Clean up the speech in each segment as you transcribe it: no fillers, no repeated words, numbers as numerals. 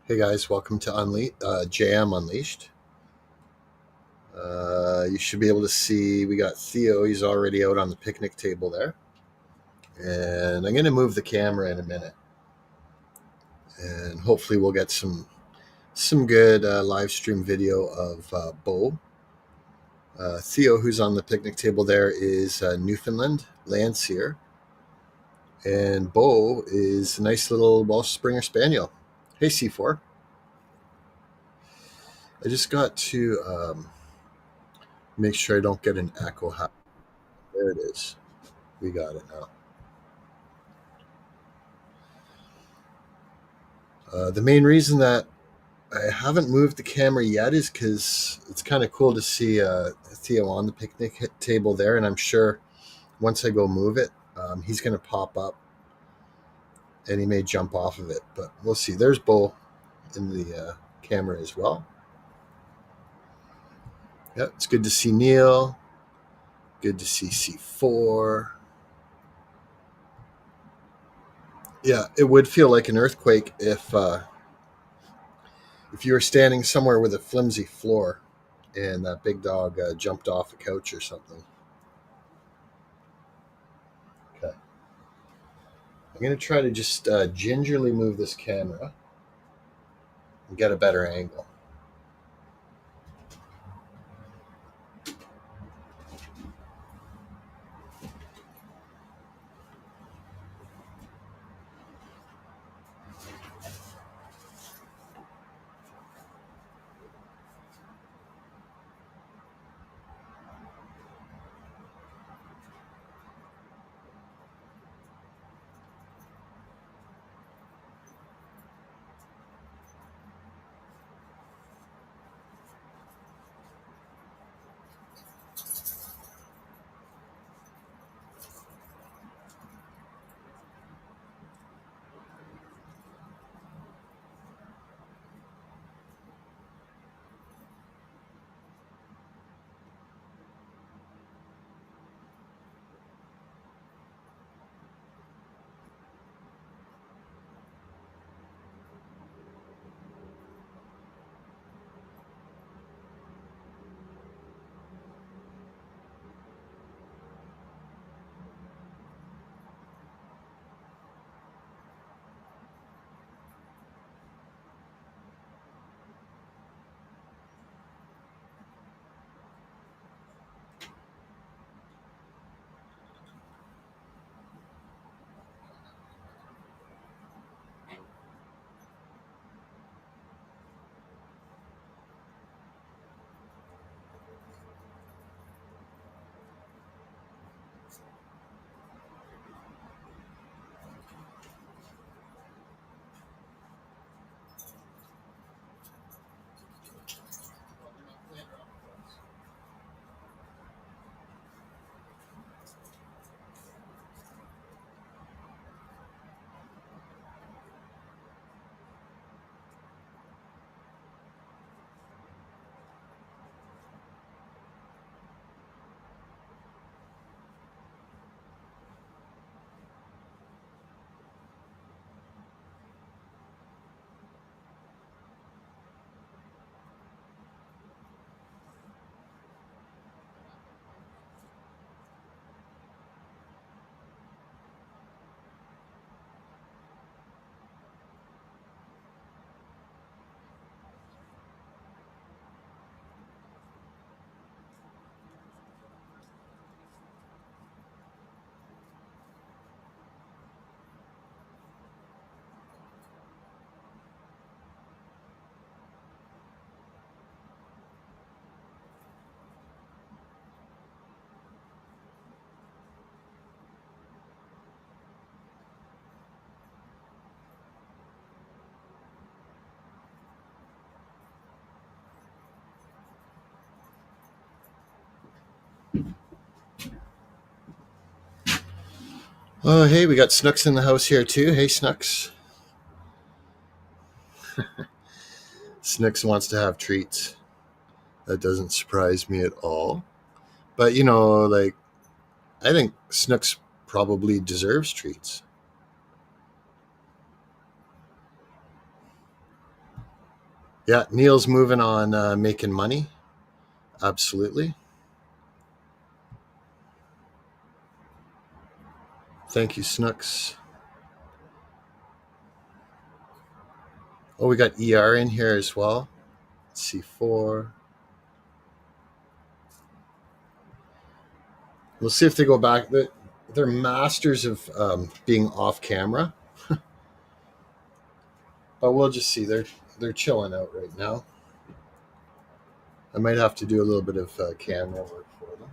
Hey guys, welcome to JM Unleashed. You should be able to see we got Theo. He's already out on the picnic table there, and I'm going to move the camera in a minute, and hopefully we'll get some good live stream video of Bo. Theo, who's on the picnic table there, is Newfoundland Landseer, and Bo is a nice little Welsh Springer Spaniel. Hey C4, I just got to make sure I don't get an echo. There it is. We got it now. The main reason that I haven't moved the camera yet is because it's kind of cool to see Theo on the picnic table there, and I'm sure once I go move it, he's going to pop up and he may jump off of it, but we'll see. There's Bo in the camera as well. Yeah, it's good to see Neil. Good to see C4. Yeah, it would feel like an earthquake if you were standing somewhere with a flimsy floor and that big dog jumped off a couch or something. Okay. I'm going to try to just gingerly move this camera and get a better angle. Oh, hey, we got Snooks in the house here too. Hey, Snooks. Snooks wants to have treats. That doesn't surprise me at all. But, I think Snooks probably deserves treats. Yeah, Neil's moving on making money. Absolutely. Thank you, Snooks. Oh, we got ER in here as well. C4. We'll see if they go back. They're masters of being off camera, but we'll just see. They're chilling out right now. I might have to do a little bit of camera work for them.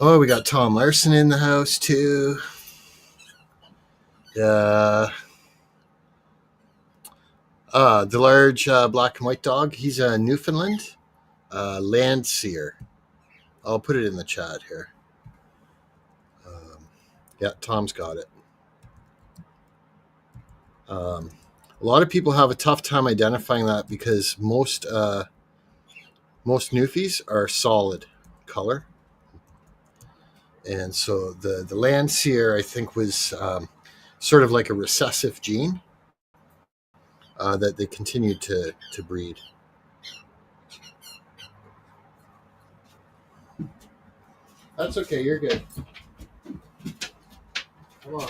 Oh, we got Tom Larson in the house too. Uh, the large black and white dog. He's a Newfoundland Landseer. I'll put it in the chat here. Yeah, Tom's got it. A lot of people have a tough time identifying that because most Newfies are solid color, and so the Landseer I think was sort of like a recessive gene that they continued to breed. That's okay. You're good. Come on.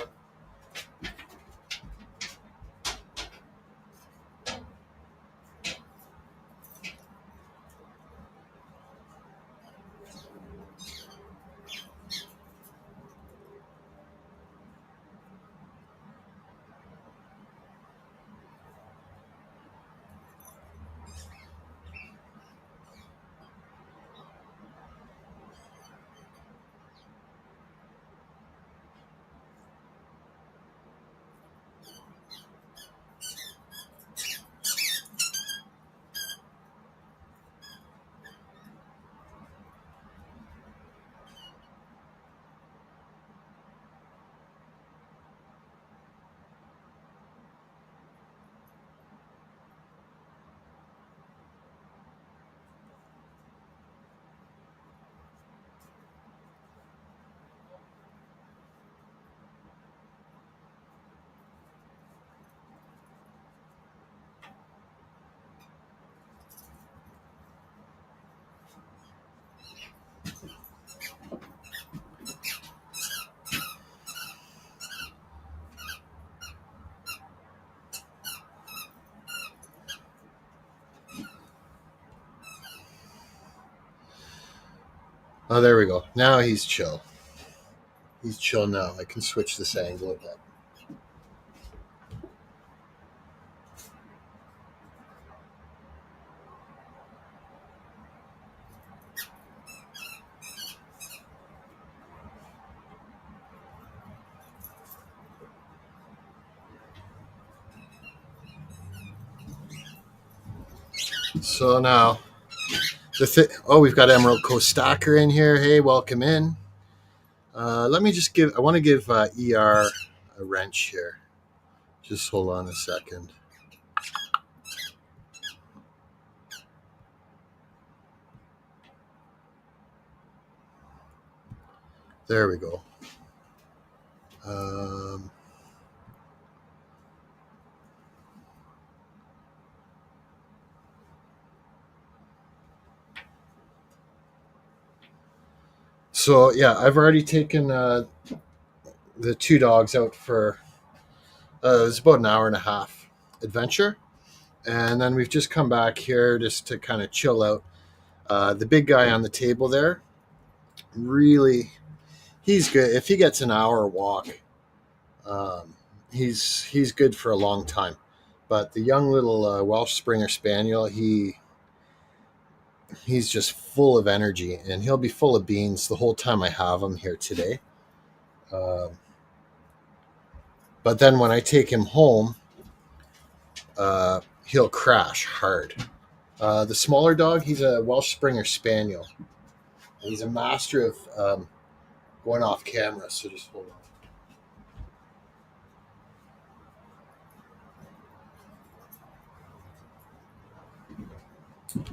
Oh, there we go. Now he's chill. He's chill now. I can switch this angle a bit. So now, we've got Emerald Coast Stacker in here. Hey, welcome in. Let me just I want to give ER a wrench here. Just hold on a second. There we go. Um, so yeah, I've already taken the two dogs out for it was about an hour and a half adventure, and then we've just come back here just to kind of chill out. The big guy on the table there, really, he's good. If he gets an hour walk, um, he's good for a long time. But the young little Welsh Springer Spaniel, he's just full of energy, and he'll be full of beans the whole time I have him here today. Um, but then when I take him home, he'll crash hard. The smaller dog, he's a Welsh Springer Spaniel. He's a master of going off camera, so just hold on.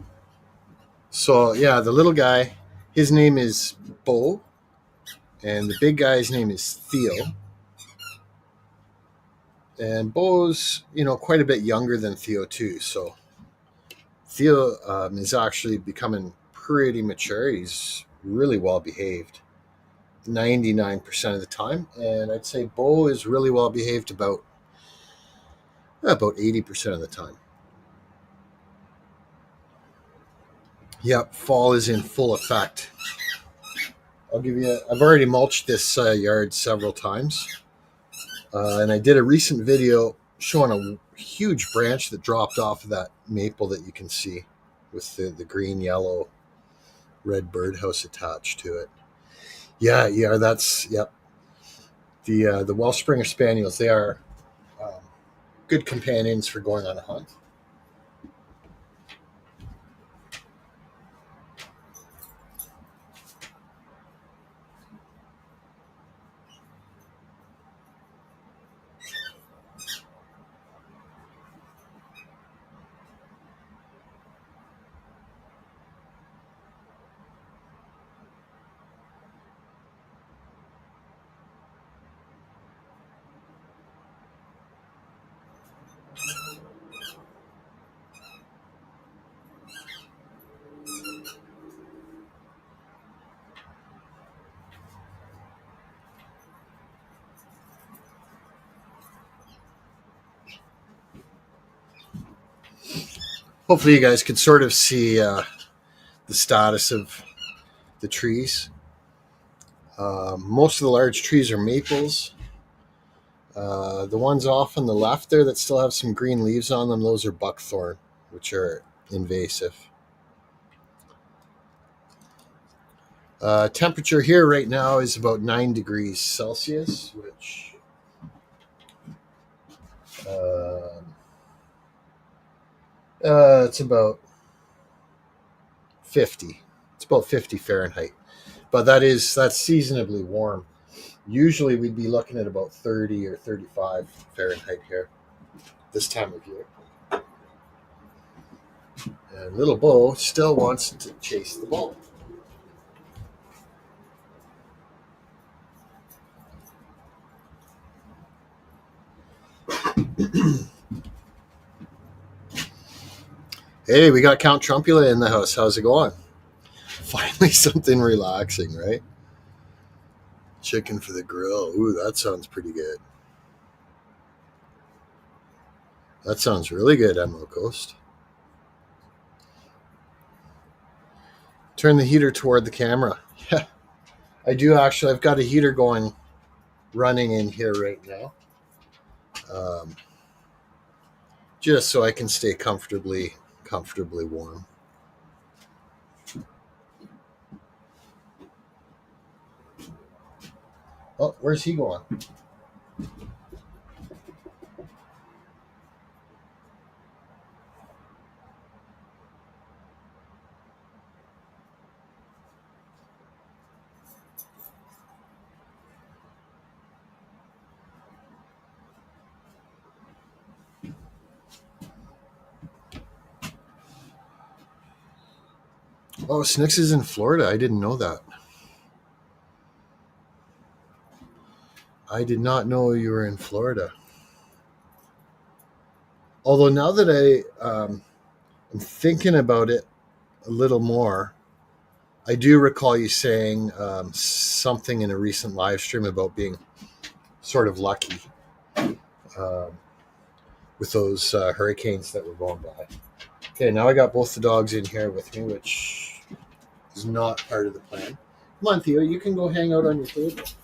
So yeah, the little guy, his name is Bo, and the big guy's name is Theo. And Bo's, quite a bit younger than Theo too. So Theo is actually becoming pretty mature. He's really well behaved, 99% of the time, and I'd say Bo is really well behaved about 80% of the time. Yep, fall is in full effect. I've already mulched this yard several times. And I did a recent video showing a huge branch that dropped off of that maple that you can see with the green, yellow, red birdhouse attached to it. Yeah, that's, yep. The Welsh Springer Spaniels, they are um, good companions for going on a hunt. Hopefully, you guys could sort of see the status of the trees. Most of the large trees are maples. The ones off on the left there that still have some green leaves on them, those are buckthorn, which are invasive. Temperature here right now is about 9 degrees Celsius, which uh, it's about 50. It's about 50 Fahrenheit, but that's seasonably warm. Usually we'd be looking at about 30 or 35 Fahrenheit here this time of year. And little Bo still wants to chase the ball. Hey, we got Count Trumpula in the house. How's it going? Finally, something relaxing, right? Chicken for the grill. Ooh, that sounds pretty good. That sounds really good, Emerald Coast. Turn the heater toward the camera. Yeah, I do actually. I've got a heater running in here right now, um, just so I can stay comfortably warm. Oh, where's he going? Oh, Snix is in Florida. I didn't know that. I did not know you were in Florida. Although now that I'm thinking about it a little more, I do recall you saying something in a recent live stream about being sort of lucky um, with those hurricanes that were going by. Okay, now I got both the dogs in here with me, which is not part of the plan. Come on, Theo, you can go hang out on your table. That's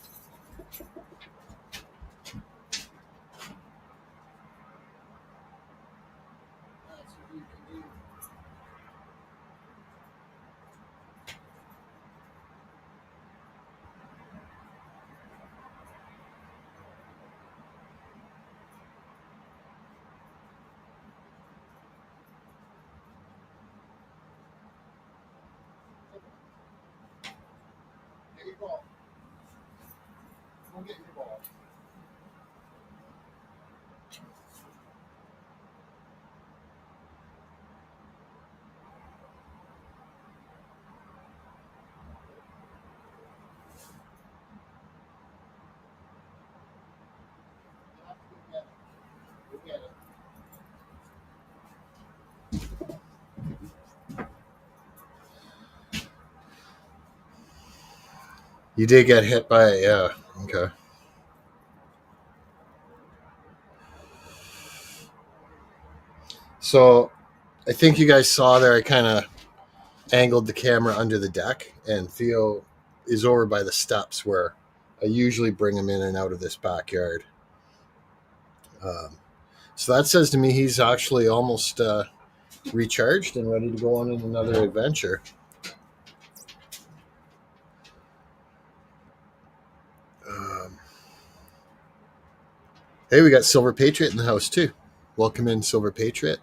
what you can do. Get your ball. Go get your ball. You have to go get it. Go get it. You did get hit by it, yeah. Okay. So I think you guys saw there, I kind of angled the camera under the deck, and Theo is over by the steps where I usually bring him in and out of this backyard. Um, so that says to me he's actually almost recharged and ready to go on in another adventure. Um, hey, we got Silver Patriot in the house too. Welcome in, Silver Patriot.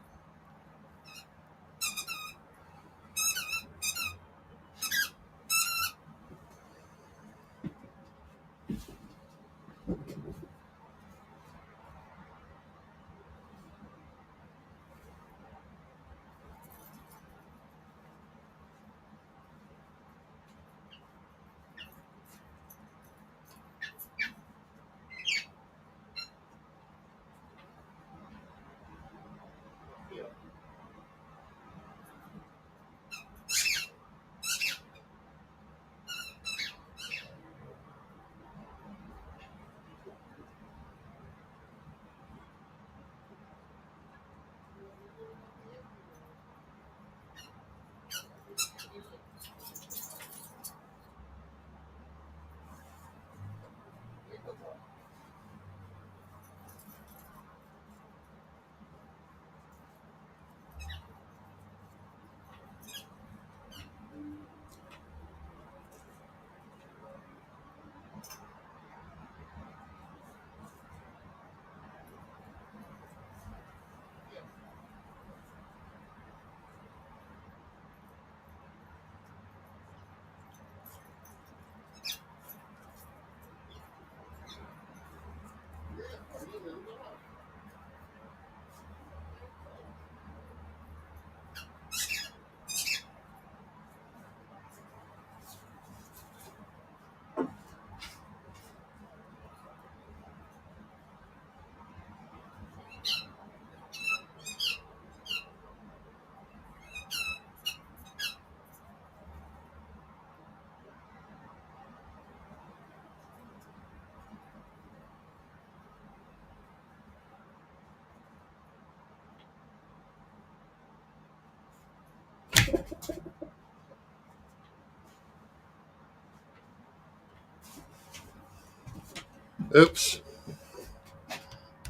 Oops.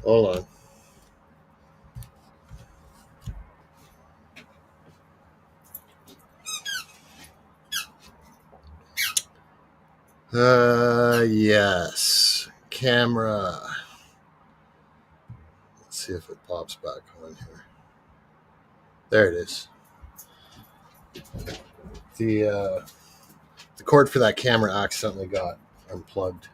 Hold on. Yes. Camera. Let's see if it pops back on here. There it is. The cord for that camera accidentally got unplugged.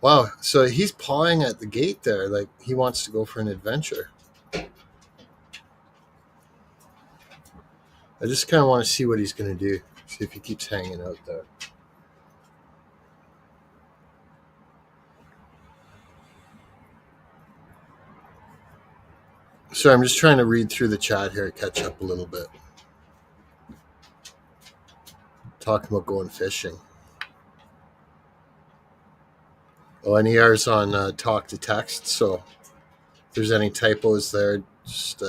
Wow. So he's pawing at the gate there, like he wants to go for an adventure. I just kind of want to see what he's going to do. See if he keeps hanging out there. So I'm just trying to read through the chat here, catch up a little bit. Talking about going fishing. Oh, and ER's on talk to text, so if there's any typos there, just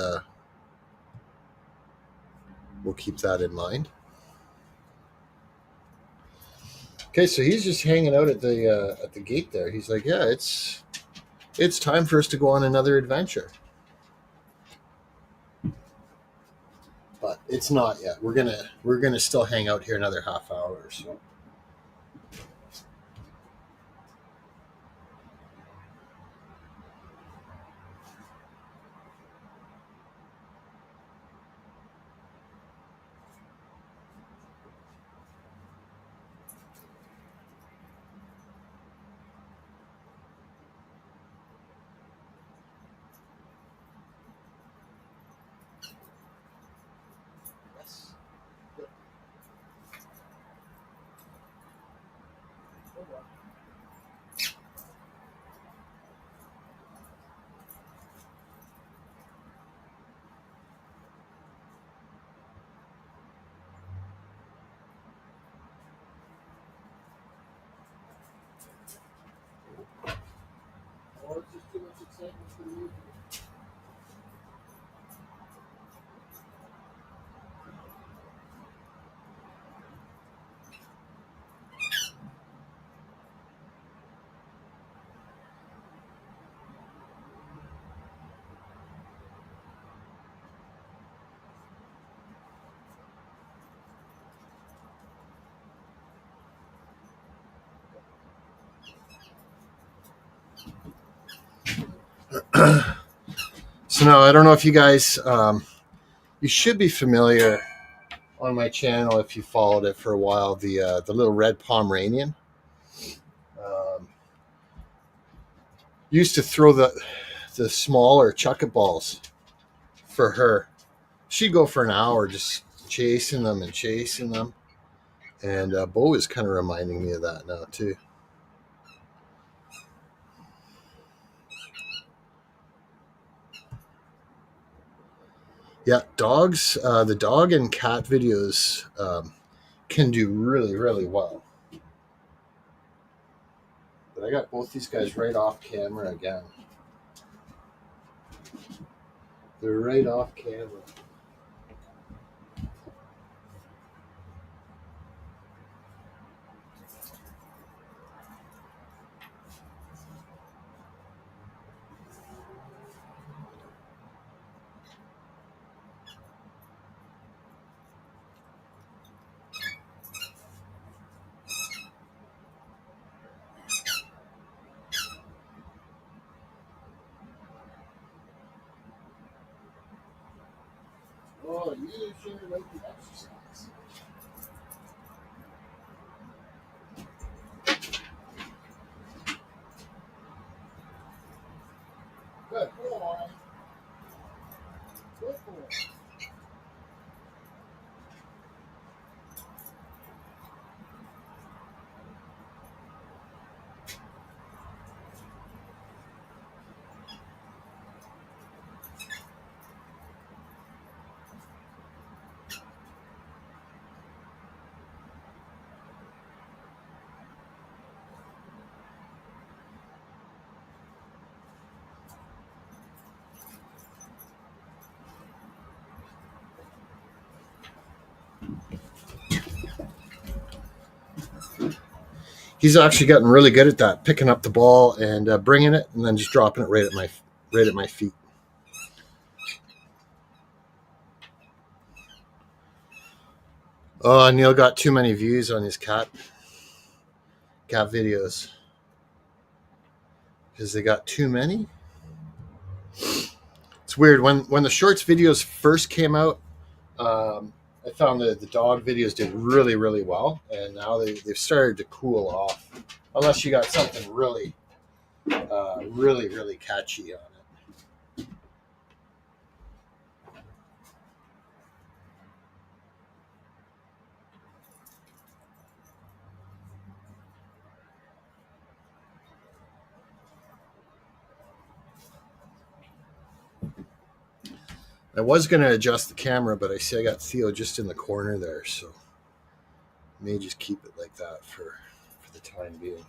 we'll keep that in mind. Okay, so he's just hanging out at the gate there. He's like, yeah, it's time for us to go on another adventure. But it's not yet. We're gonna still hang out here another half hour or so. So now I don't know if you guys, you should be familiar on my channel if you followed it for a while. The little red Pomeranian used to throw the smaller chucket balls for her. She'd go for an hour just chasing them and chasing them. And Bo is kind of reminding me of that now too. Yeah, dogs. The dog and cat videos can do really, really well. But I got both these guys right off camera again. They're right off camera. Oh, you sure like the exercise. Good boy. Good boy. he's actually gotten really good at that, picking up the ball and bringing it, and then just dropping it right at my feet. Oh, Neil got too many views on his cat videos because they got too many. It's weird when the shorts videos first came out. I found that the dog videos did really well, and now they've started to cool off. Unless you got something really catchy on it. I was going to adjust the camera, but I see I got Theo just in the corner there, so I may just keep it like that for the time being.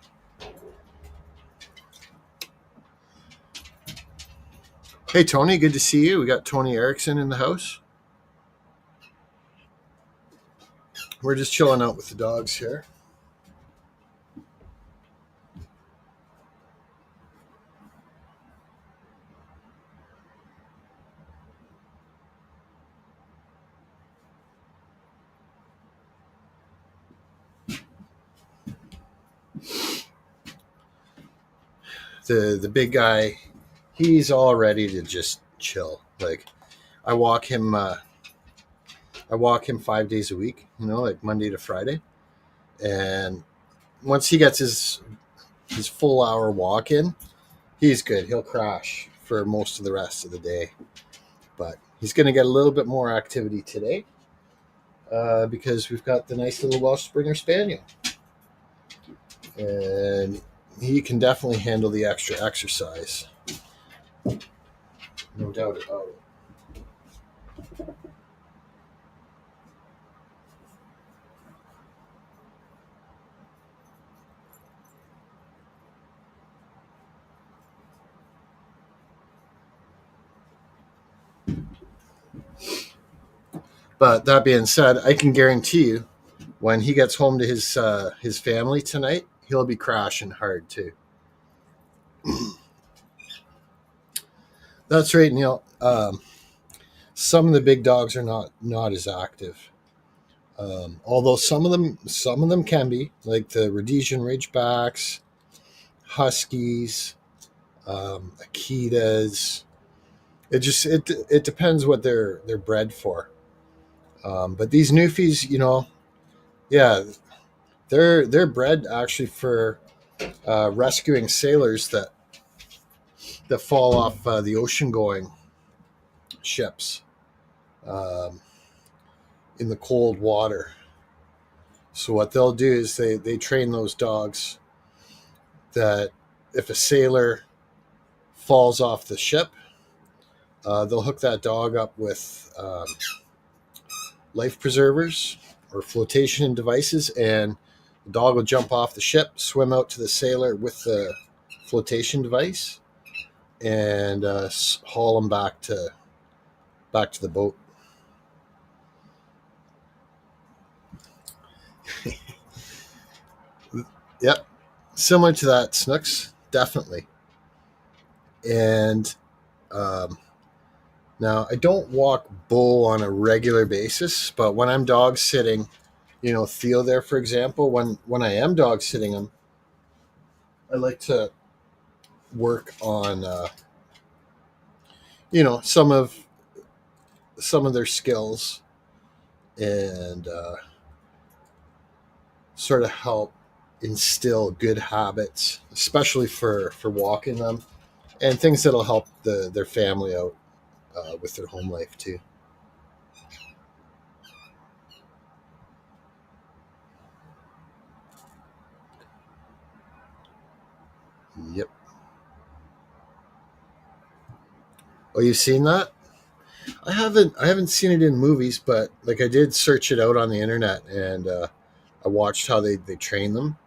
Hey, Tony, good to see you. We got Tony Erickson in the house. We're just chilling out with the dogs here. The big guy, he's all ready to just chill. Like I walk him 5 days a week, like Monday to Friday. And once he gets his full hour walk in, he's good. He'll crash for most of the rest of the day. But he's going to get a little bit more activity today because we've got the nice little Welsh Springer Spaniel. And he can definitely handle the extra exercise. No doubt about it. But that being said, I can guarantee you, when he gets home to his family tonight, he'll be crashing hard too. That's right, Neil. Some of the big dogs are not as active, although some of them can be, like the Rhodesian Ridgebacks, Huskies, Akitas. It depends what they're bred for. But these Newfies, yeah, they're bred actually for rescuing sailors that fall off the ocean going ships in the cold water. So what they'll do is they train those dogs that if a sailor falls off the ship, they'll hook that dog up with life preservers or flotation devices, and the dog will jump off the ship, swim out to the sailor with the flotation device, and haul them back to the boat. Yep, similar to that, Snooks, definitely. And now I don't walk Bo on a regular basis, but when I'm dog sitting, Theo there, for example, when I am dog sitting him, I like to work on some of their skills and sort of help instill good habits, especially for walking them, and things that'll help their family out with their home life too. Yep. Oh, you've seen that? I haven't seen it in movies, but like I did search it out on the internet, and I watched how they train them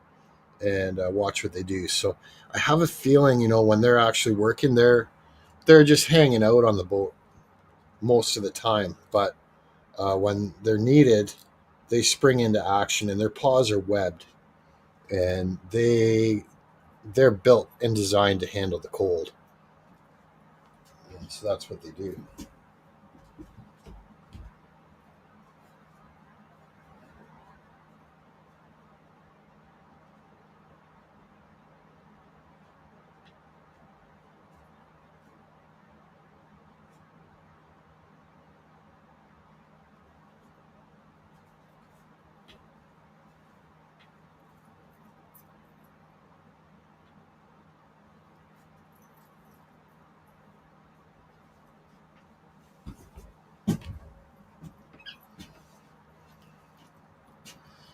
and watch what they do. So I have a feeling, when they're actually working, they're just hanging out on the boat most of the time. But when they're needed, they spring into action, and their paws are webbed, and they're built and designed to handle the cold. And so that's what they do.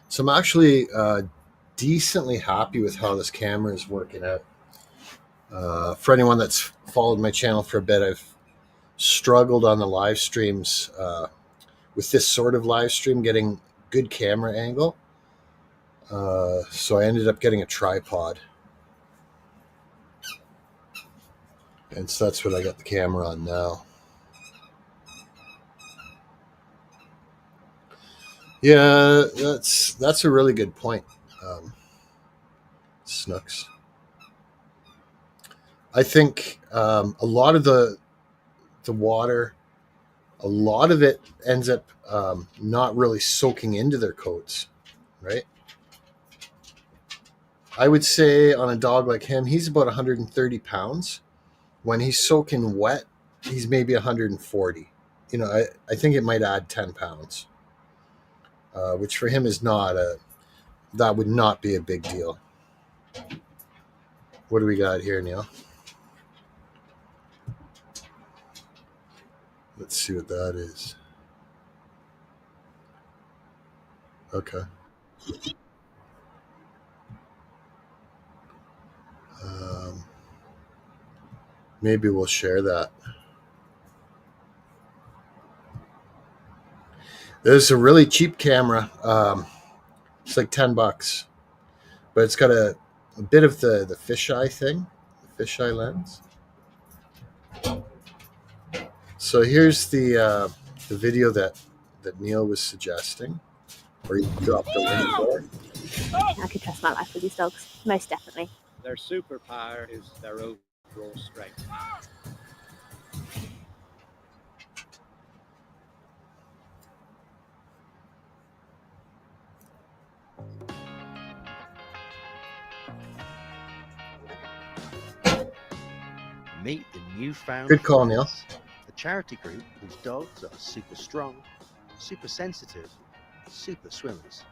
So I'm actually decently happy with how this camera is working out. For anyone that's followed my channel for a bit, I've struggled on the live streams with this sort of live stream getting good camera angle. So I ended up getting a tripod. And so that's what I got the camera on now. Yeah, that's a really good point, Snooks. I think a lot of the water, a lot of it ends up not really soaking into their coats, right? I would say on a dog like him, he's about 130 pounds. When he's soaking wet, he's maybe 140. I think it might add 10 pounds, which for him is not that would not be a big deal. What do we got here, Neil? Let's see what that is. Okay. Maybe we'll share that. There's a really cheap camera. It's like $10, but it's got a bit of the fisheye thing, the fisheye lens. So here's the video that Neil was suggesting, or he dropped the link for. I could trust my life with these dogs, most definitely. Their superpower is their overall strength. Meet the Newfound Good call, Neil. A charity group whose dogs are super strong, super sensitive, super swimmers.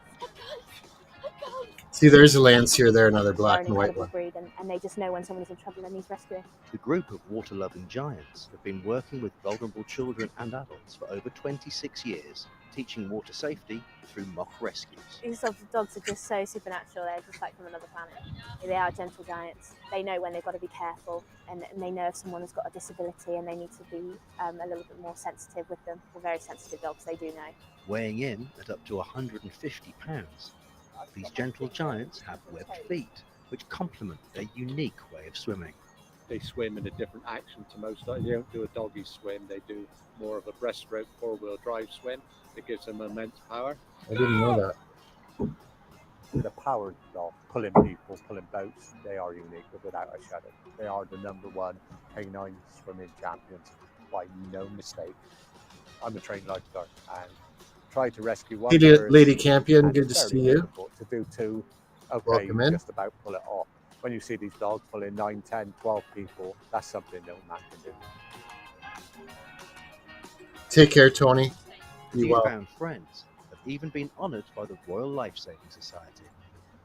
See, there's a Landseer there, another black They're an and white incredible one. breed, and they just know when someone is in trouble and needs rescuing. The group of water-loving giants have been working with vulnerable children and adults for over 26 years, teaching water safety through mock rescues. These dogs are just so supernatural. They're just like from another planet. They are gentle giants. They know when they've got to be careful, and they know if someone has got a disability and they need to be a little bit more sensitive with them. They're very sensitive dogs, they do know. Weighing in at up to 150 pounds, these gentle giants have webbed feet, which complement their unique way of swimming. They swim in a different action to most dogs. They don't do a doggy swim. They do more of a breaststroke, four-wheel drive swim that gives them immense power. I didn't know that. The power of pulling people, pulling boats, they are unique without a shadow. They are the #1 canine swimming champions by no mistake. I'm a trained lifeguard and try to rescue one. Hey, Lady Campion, good to see you. To do two, okay, Welcome in. just about pull it off. When you see these dogs pulling 9, 10, 12 people, that's something no man can do. Take care, Tony. Be well. Newfound friends have even been honoured by the Royal Lifesaving Society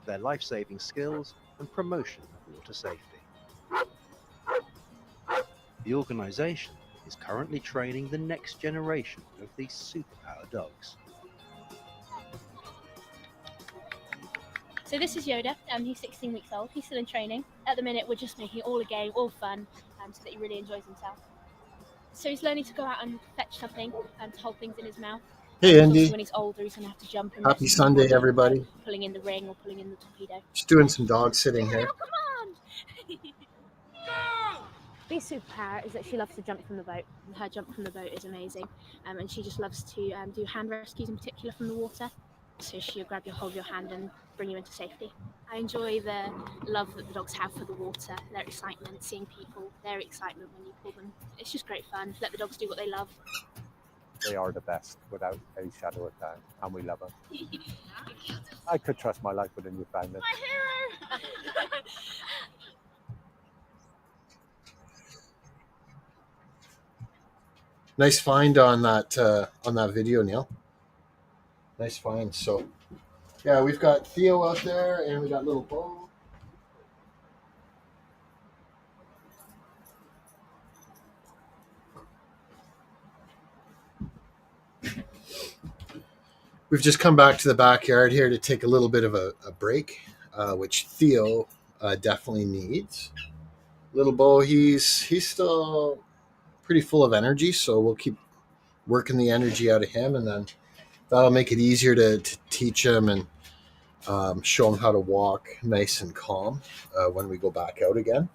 for their life-saving skills and promotion of water safety. The organisation is currently training the next generation of these superpower dogs. So this is Yoda, he's 16 weeks old, he's still in training. At the minute we're just making it all a game, all fun, so that he really enjoys himself. So he's learning to go out and fetch something and to hold things in his mouth. Hey, Andy. When he's older he's going to have to jump. And Happy Sunday, everybody. Pulling in the ring or pulling in the torpedo. Just doing some dog sitting here. Come on! Bee's superpower is that she loves to jump from the boat. Her jump from the boat is amazing, and she just loves to do hand rescues in particular from the water. So she'll grab hold of your hand and bring you into safety. I enjoy the love that the dogs have for the water, their excitement, seeing people, their excitement when you pull them. It's just great fun. Let the dogs do what they love. They are the best without a shadow of doubt, and we love them. I could trust my life with a Newfoundland. My hero! Nice find on that video, Neil. Nice find. So, yeah, we've got Theo out there, and we got little Bo. We've just come back to the backyard here to take a little bit of a break, which Theo definitely needs. Little Bo, he's still pretty full of energy, so we'll keep working the energy out of him, and then that'll make it easier to teach him and show him how to walk nice and calm when we go back out again.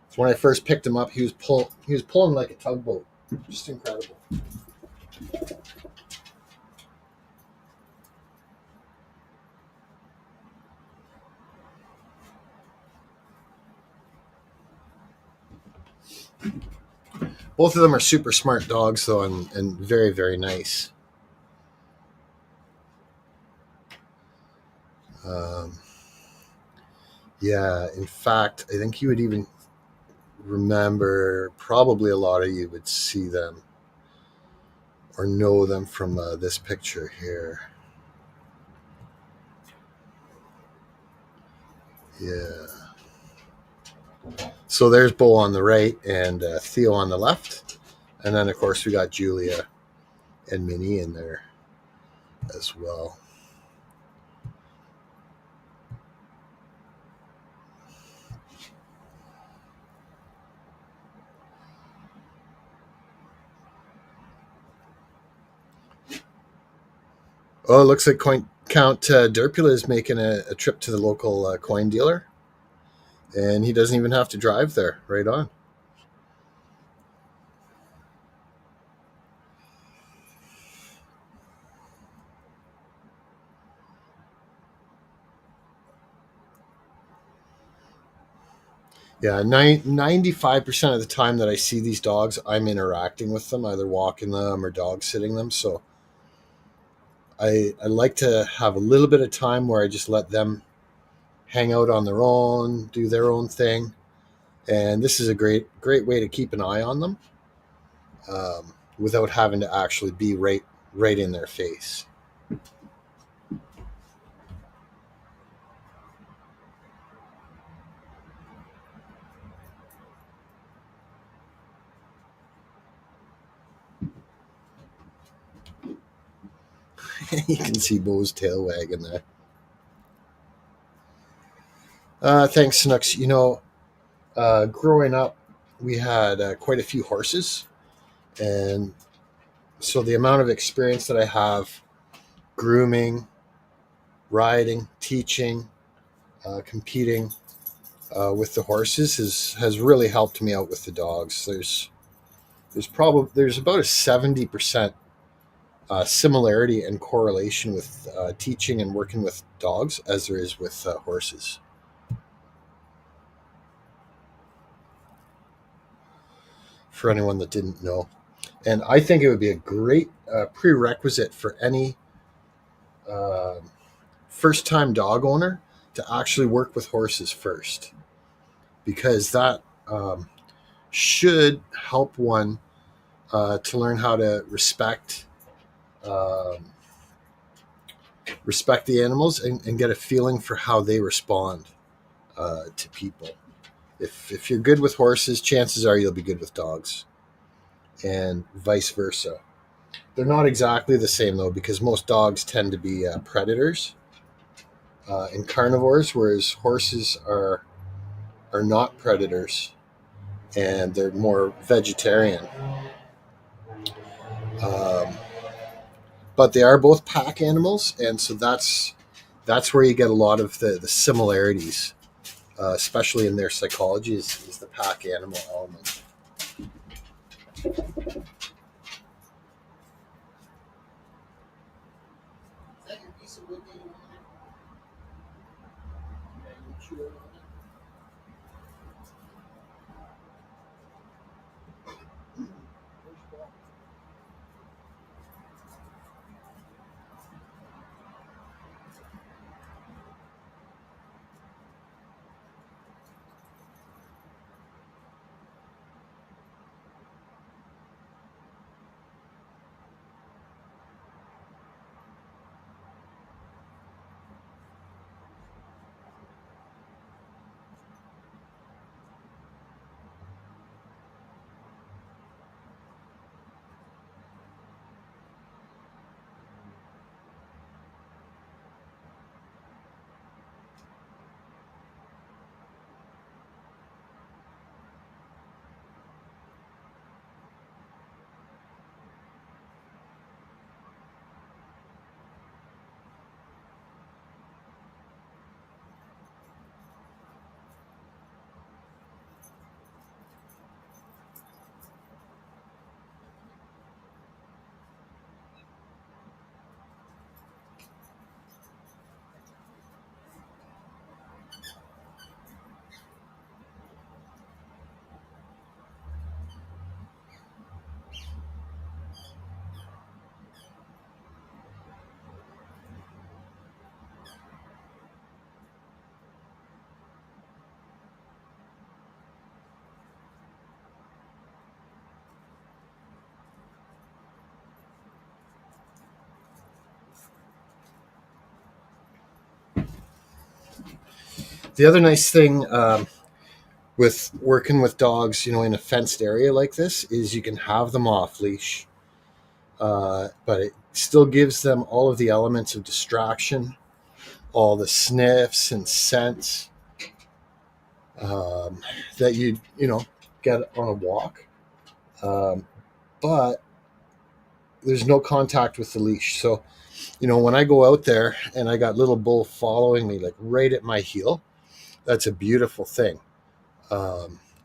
So when I first picked him up, he was pulling like a tugboat, just incredible. Both of them are super smart dogs, though, and very, very nice. Yeah, in fact, I think you would even remember, probably a lot of you would see them or know them from this picture here. Yeah. So there's Bo on the right and Theo on the left. And then, of course, we got Julia and Minnie in there as well. Oh, it looks like Count Derpula is making a trip to the local coin dealer. And he doesn't even have to drive there. Right on. Yeah, 95% of the time that I see these dogs, I'm interacting with them, either walking them or dog sitting them. So I like to have a little bit of time where I just let them hang out on their own, do their own thing. And this is a great way to keep an eye on them without having to actually be right in their face. You can see Bo's tail wagging there. Thanks, Snooks. You know, growing up, we had quite a few horses. And so the amount of experience that I have grooming, riding, teaching, competing with the horses has really helped me out with the dogs. There's about a 70% similarity and correlation with teaching and working with dogs as there is with horses. For anyone that didn't know. And I think it would be a great prerequisite for any first-time dog owner to actually work with horses first, because that should help one to learn how to respect the animals and get a feeling for how they respond to people. If you're good with horses, chances are you'll be good with dogs, and vice versa. They're not exactly the same, though, because most dogs tend to be predators and carnivores, whereas horses are not predators and they're more vegetarian. But they are both pack animals, and so that's where you get a lot of the similarities, especially in their psychology, is the pack animal element. Is that your piece of wood, David? The other nice thing with working with dogs, in a fenced area like this, is you can have them off leash, but it still gives them all of the elements of distraction, all the sniffs and scents that you get on a walk. But there's no contact with the leash. So, when I go out there and I got little Bull following me, like right at my heel, that's a beautiful thing.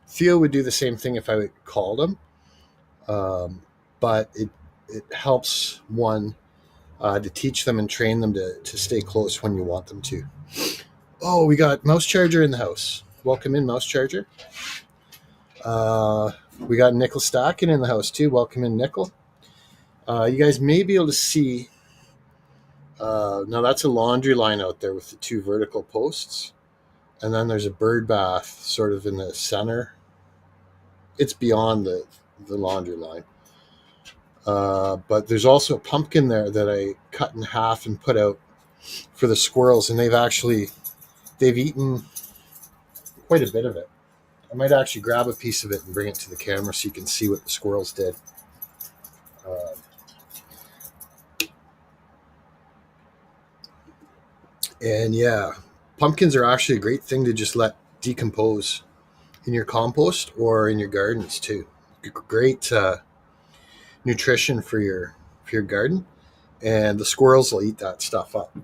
Theo would do the same thing if I called him. But it helps one to teach them and train them to stay close when you want them to. Oh, we got Mouse Charger in the house. Welcome in, Mouse Charger. We got Nickel Stacking in the house too. Welcome in, Nickel. You guys may be able to see. Now that's a laundry line out there with the 2 vertical posts. And then there's a bird bath sort of in the center. It's beyond the laundry line. But there's also a pumpkin there that I cut in half and put out for the squirrels. And they've eaten quite a bit of it. I might actually grab a piece of it and bring it to the camera so you can see what the squirrels did. And yeah, pumpkins are actually a great thing to just let decompose in your compost or in your gardens too. Great nutrition for your garden, and the squirrels will eat that stuff up.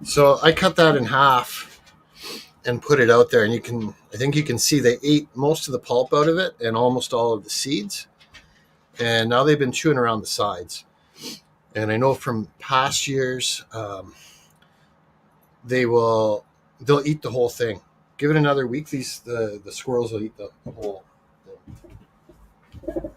So I cut that in half and put it out there, and I think you can see they ate most of the pulp out of it and almost all of the seeds. And now they've been chewing around the sides. And I know from past years, they'll eat the whole thing. Give it another week, the squirrels will eat the whole thing.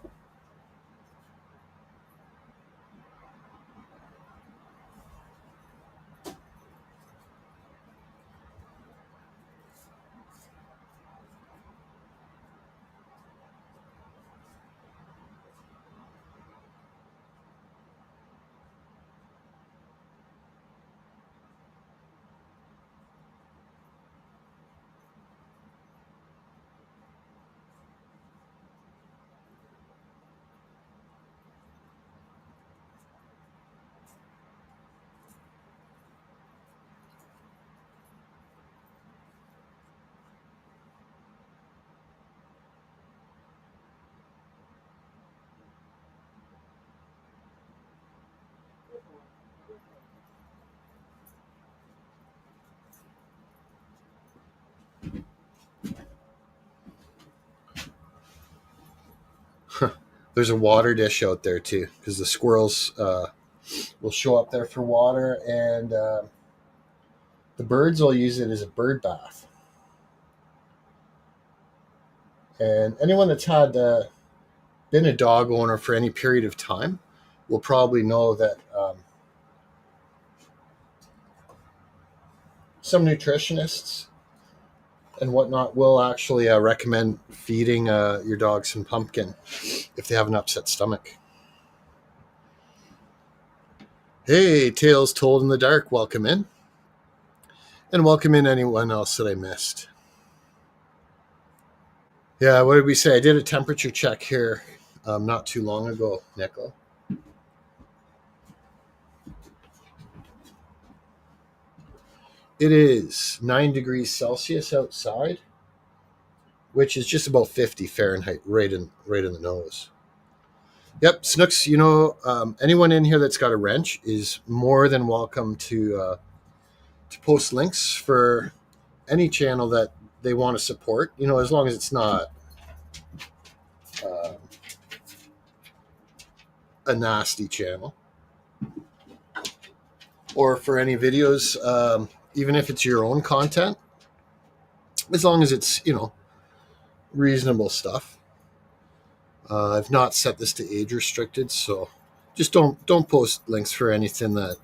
There's a water dish out there too, because the squirrels will show up there for water, and the birds will use it as a bird bath. And anyone that's been a dog owner for any period of time will probably know that some nutritionists and whatnot will actually recommend feeding your dog some pumpkin if they have an upset stomach. Hey, Tales Told in the Dark, welcome in. And welcome in anyone else that I missed. Yeah, what did we say? I did a temperature check here not too long ago, Nickel. It is 9 degrees Celsius outside, which is just about 50 Fahrenheit, right in the nose. Yep, Snooks. Anyone in here that's got a wrench is more than welcome to post links for any channel that they want to support. As long as it's not uh, a nasty channel, or for any videos, even if it's your own content, as long as it's reasonable stuff. I've not set this to age restricted, so just don't post links for anything that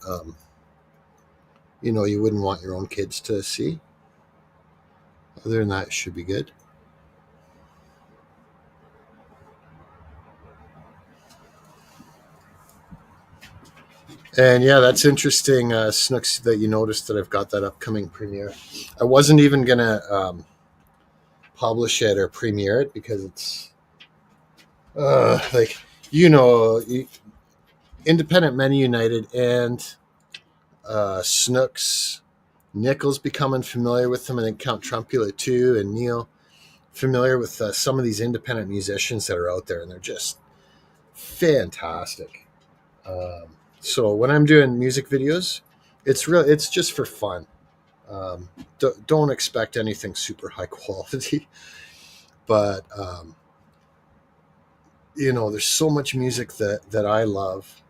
you wouldn't want your own kids to see. Other than that, it should be good. And yeah, that's interesting, Snooks, that you noticed that I've got that upcoming premiere. I wasn't even gonna publish it or premiere it because it's like Independent Men United and Snooks, Nichols becoming familiar with them, and then Count Trumpula too, and Neil familiar with some of these independent musicians that are out there, and they're just fantastic. So when I'm doing music videos, it's just for fun. Don't expect anything super high quality, but there's so much music that I love,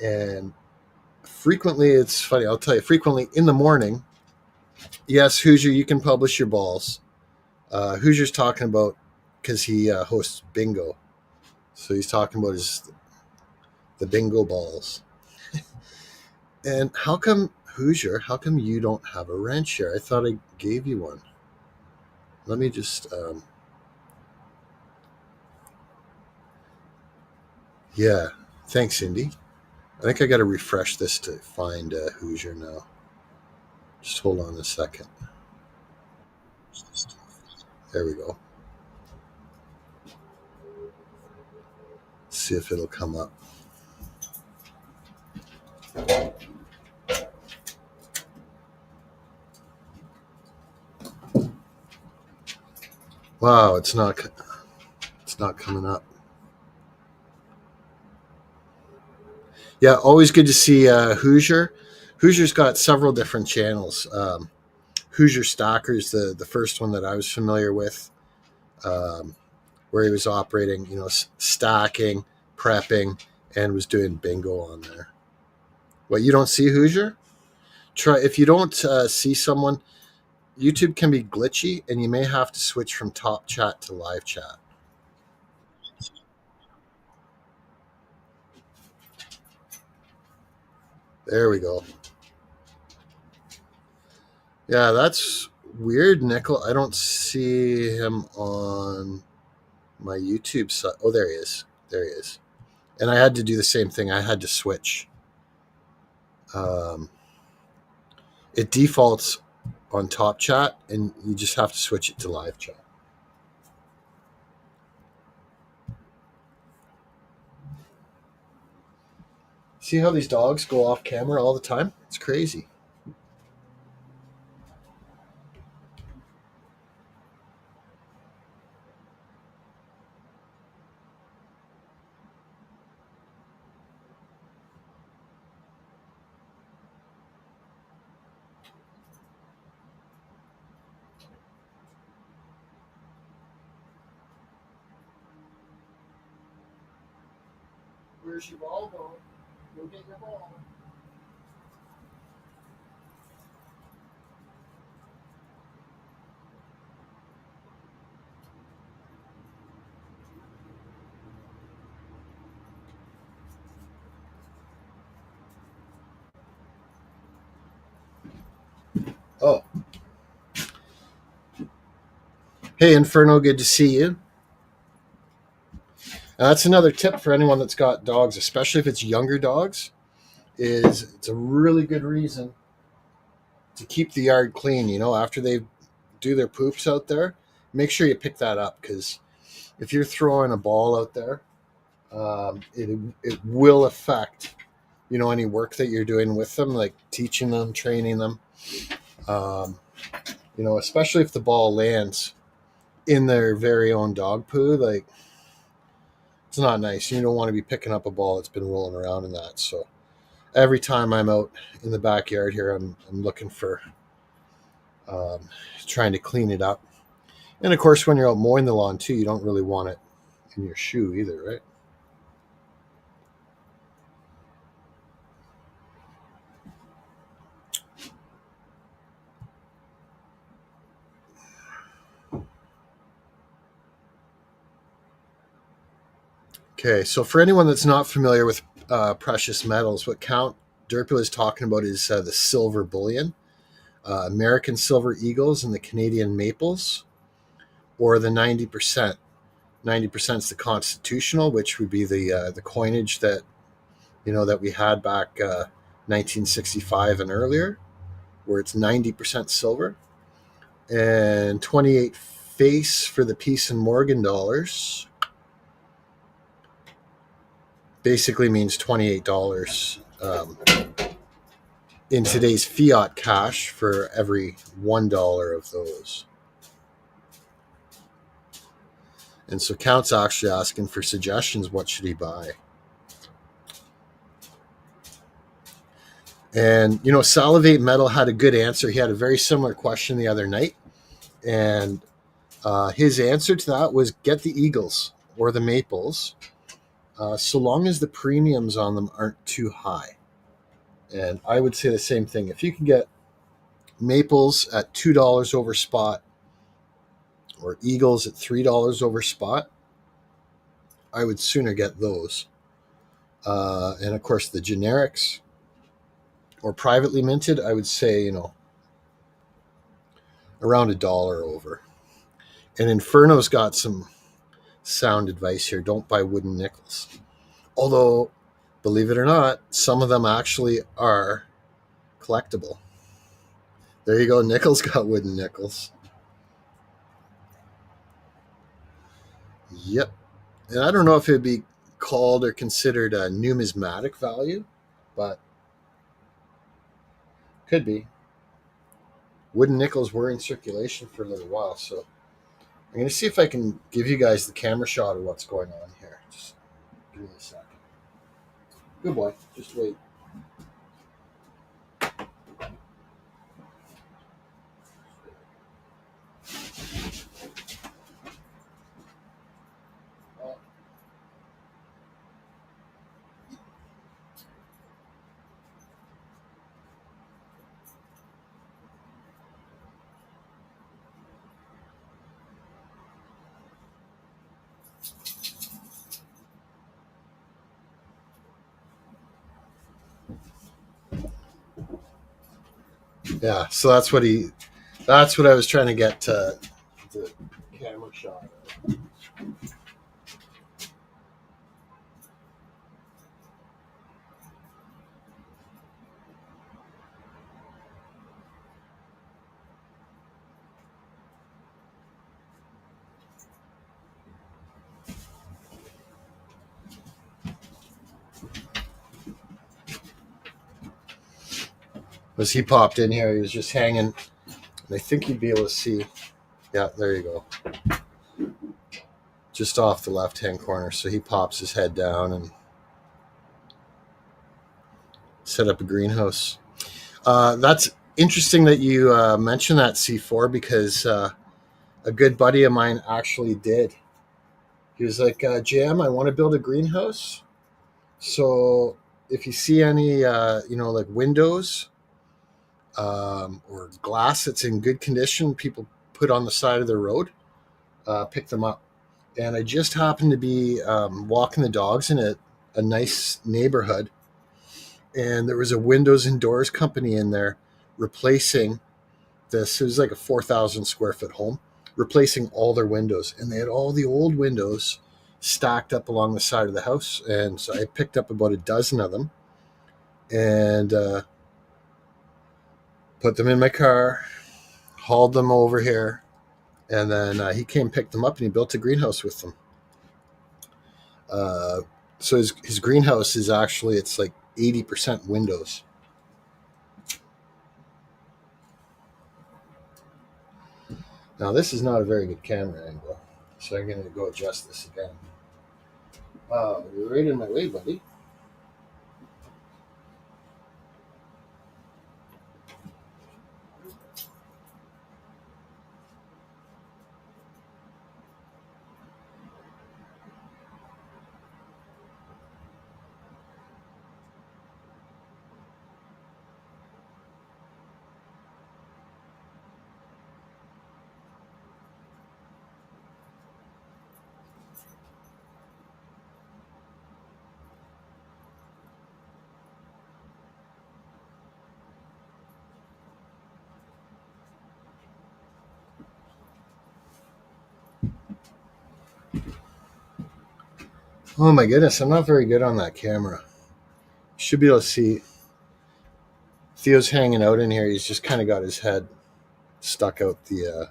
and frequently, it's funny. I'll tell you, frequently in the morning, yes, Hoosier, you can publish your balls. Hoosier's talking about, because he hosts bingo, so he's talking about the bingo balls. And how come, Hoosier, how come you don't have a wrench here? I thought I gave you one. Let me just yeah, thanks, Cindy. I think I got to refresh this to find Hoosier now. Just hold on a second. There we go. See if it'll come up. Wow, it's not coming up. Yeah, always good to see Hoosier. Hoosier's got several different channels. Hoosier Stalker's the first one that I was familiar with, where he was operating, stacking, prepping, and was doing bingo on there. What, you don't see Hoosier? Try, if you don't see someone, YouTube can be glitchy, and you may have to switch from top chat to live chat. There we go. Yeah, that's weird, Nickel. I don't see him on my YouTube side. Oh, there he is. There he is. And I had to do the same thing. I had to switch. It defaults on top chat, and you just have to switch it to live chat. See how these dogs go off camera all the time? It's crazy. Where's your ball going? Go get your ball. Oh. Hey, Inferno, good to see you. That's another tip for anyone that's got dogs, especially if it's younger dogs, is it's a really good reason to keep the yard clean. After they do their poops out there, make sure you pick that up, because if you're throwing a ball out there, it will affect, you know, any work that you're doing with them, like teaching them, training them. You know, especially if the ball lands in their very own dog poo, like, it's not nice. You don't want to be picking up a ball that's been rolling around in that. So every time I'm out in the backyard here, I'm looking for trying to clean it up. And of course, when you're out mowing the lawn too, you don't really want it in your shoe either, right? Okay, so for anyone that's not familiar with precious metals, what Count Derpula is talking about is the silver bullion, American silver eagles and the Canadian maples, or the 90%. 90% is the constitutional, which would be the coinage that, you know, that we had back 1965 and earlier, where it's 90% silver, and 28 face for the Peace and Morgan dollars. Basically means $28 in today's fiat cash for every $1 of those. And so Count's actually asking for suggestions. What should he buy? And, you know, Salivate Metal had a good answer. He had a very similar question the other night. And his answer to that was get the Eagles or the Maples, so long as the premiums on them aren't too high. And I would say the same thing. If you can get Maples at $2 over spot or Eagles at $3 over spot, I would sooner get those. And of course, the generics or privately minted, I would say, you know, around $1 over. And Inferno's got some sound advice here. Don't buy wooden nickels. Although, believe it or not, some of them actually are collectible. There you go. Nickels got wooden nickels. Yep. And I don't know if it would be called or considered a numismatic value, but could be. Wooden nickels were in circulation for a little while, so I'm going to see if I can give you guys the camera shot of what's going on here. Just give me a second. Good boy. Just wait. Yeah, so that's what I was trying to get the camera shot of. As he popped in here, he was just hanging, and I think you'd be able to see. Yeah, there you go. Just off the left-hand corner. So he pops his head down and set up a greenhouse. That's interesting that you mentioned that, C4, because a good buddy of mine actually did. He was like, Jam, I want to build a greenhouse. So if you see any, like windows or glass that's in good condition, people put on the side of the road, pick them up. And I just happened to be walking the dogs in a nice neighborhood, and there was a windows and doors company in there replacing this. It was like a 4,000 square foot home, replacing all their windows. And they had all the old windows stacked up along the side of the house. And so I picked up about a dozen of them and put them in my car, hauled them over here, And then he came, picked them up, and he built a greenhouse with them. So his greenhouse is actually, it's like 80% windows. Now this is not a very good camera angle, so I'm going to go adjust this again. Wow, you're right in my way, buddy. Oh my goodness, I'm not very good on that camera. You should be able to see Theo's hanging out in here. He's just kind of got his head stuck out the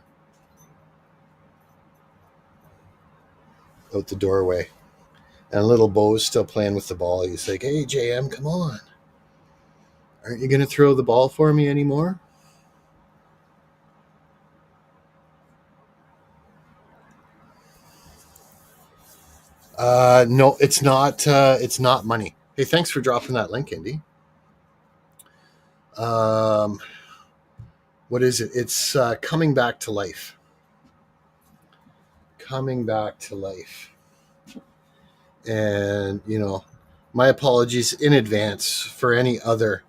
doorway. And little Bo's still playing with the ball. He's like, "Hey, JM, come on. Aren't you going to throw the ball for me anymore?" No, it's not. It's not money. Hey, thanks for dropping that link, Indy. What is it? It's Coming Back to Life. Coming Back to Life. And my apologies in advance for any other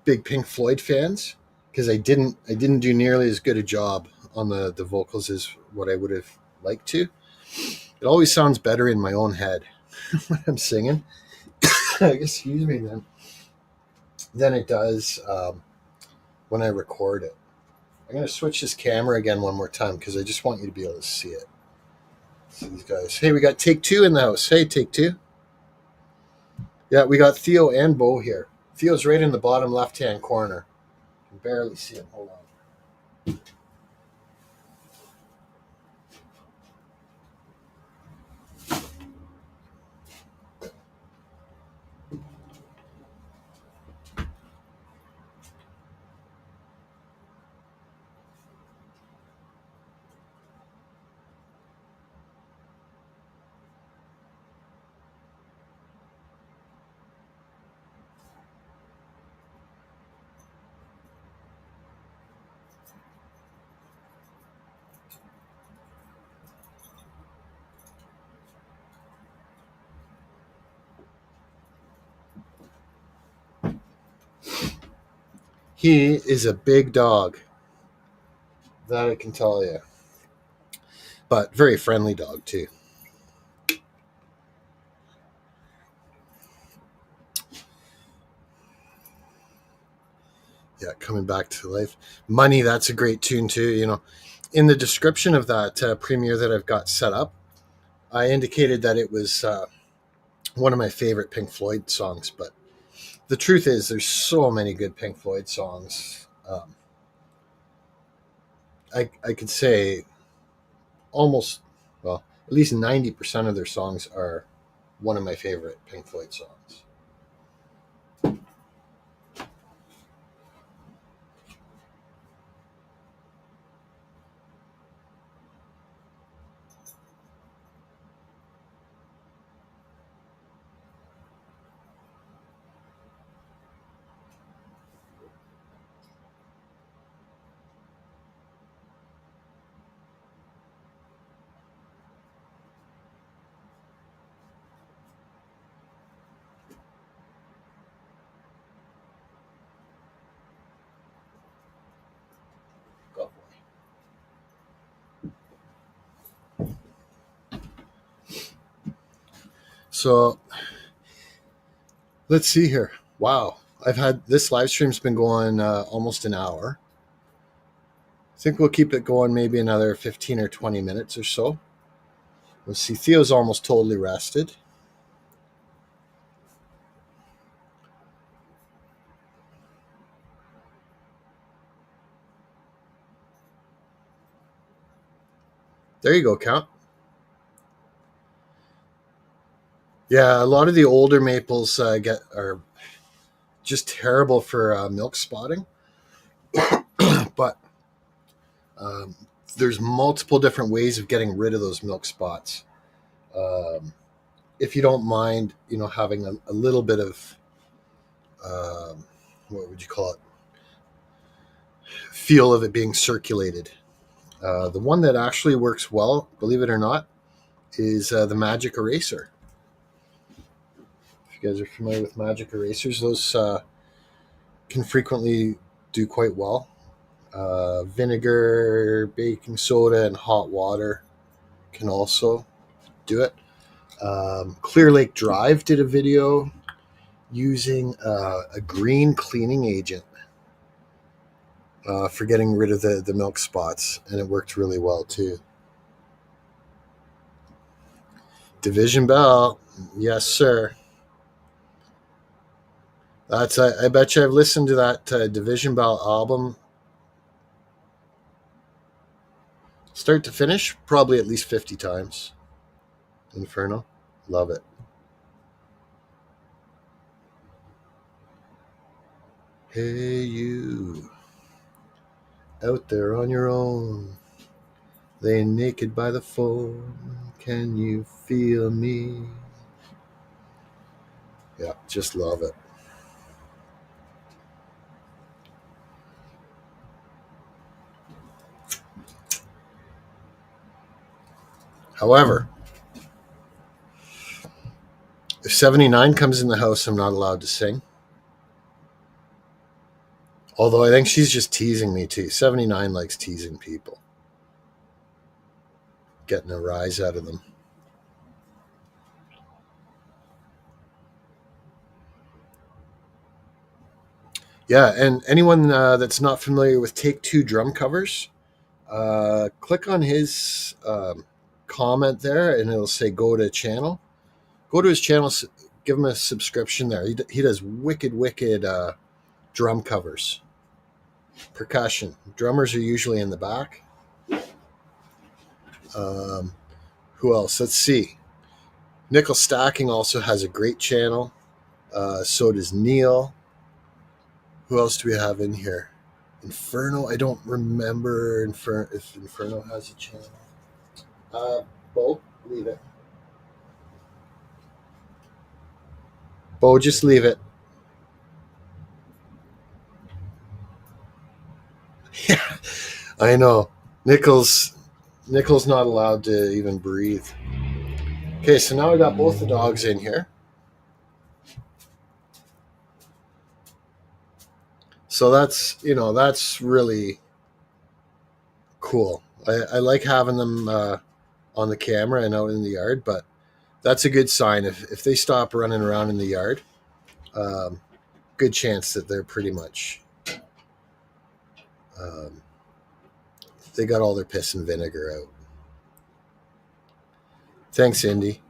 big Pink Floyd fans, because I didn't do nearly as good a job on the vocals as what I would have liked to. It always sounds better in my own head when I'm singing. Excuse me, than it does when I record it. I'm going to switch this camera again one more time because I just want you to be able to see it. See these guys. Hey, we got Take Two in the house. Hey, Take Two. Yeah, we got Theo and Bo here. Theo's right in the bottom left-hand corner. I can barely see him. Hold on. He is a big dog. That I can tell you. But very friendly dog, too. Yeah, Coming Back to Life. Money, that's a great tune, too. In the description of that premiere that I've got set up, I indicated that it was one of my favorite Pink Floyd songs, but the truth is there's so many good Pink Floyd songs. I could say almost, well, at least 90% of their songs are one of my favorite Pink Floyd songs. So let's see here. Wow. I've had this live stream's been going almost an hour. I think we'll keep it going maybe another 15 or 20 minutes or so. Let's see. Theo's almost totally rested. There you go, Count. Yeah, a lot of the older maples are just terrible for milk spotting, but um, there's multiple different ways of getting rid of those milk spots. Um, if you don't mind, having a little bit of what would you call it? Feel of it being circulated. The one that actually works well, believe it or not, is the Magic Eraser. If you guys are familiar with Magic Erasers, those can frequently do quite well. Vinegar, baking soda, and hot water can also do it. Clear Lake Drive did a video using a green cleaning agent for getting rid of the milk spots, and it worked really well too. Division Bell, yes sir. I bet you I've listened to that Division Bell album start to finish probably at least 50 times. Inferno, love it. Hey you, out there on your own, laying naked by the phone, can you feel me? Yeah, just love it. However, if 79 comes in the house, I'm not allowed to sing. Although I think she's just teasing me too. 79 likes teasing people, getting a rise out of them. Yeah, and anyone that's not familiar with Take Two drum covers, click on his comment there, and it'll say go to channel. Go to his channel, give him a subscription there. He does wicked drum covers. Percussion. Drummers are usually in the back. Who else? Let's see. Nickel Stacking also has a great channel. So does Neil. Who else do we have in here? Inferno. I don't remember if Inferno has a channel. Bo, leave it. Bo, just leave it. Yeah, I know. Nickel's not allowed to even breathe. Okay, so now we got both the dogs in here. So that's really cool. I like having them on the camera and out in the yard, but that's a good sign. If they stop running around in the yard, good chance that they're pretty much they got all their piss and vinegar out. Thanks, Indy.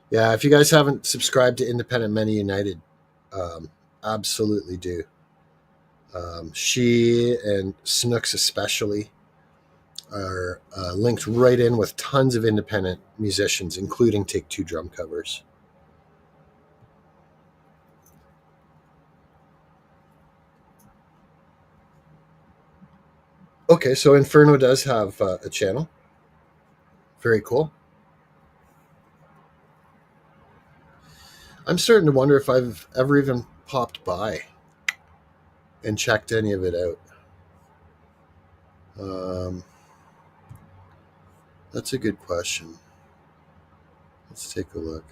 Yeah, if you guys haven't subscribed to Independent Men United, absolutely do. She and Snooks especially are linked right in with tons of independent musicians, including Take Two drum covers. Okay, so Inferno does have a channel. Very cool. I'm starting to wonder if I've ever even popped by and checked any of it out. That's a good question. Let's take a look.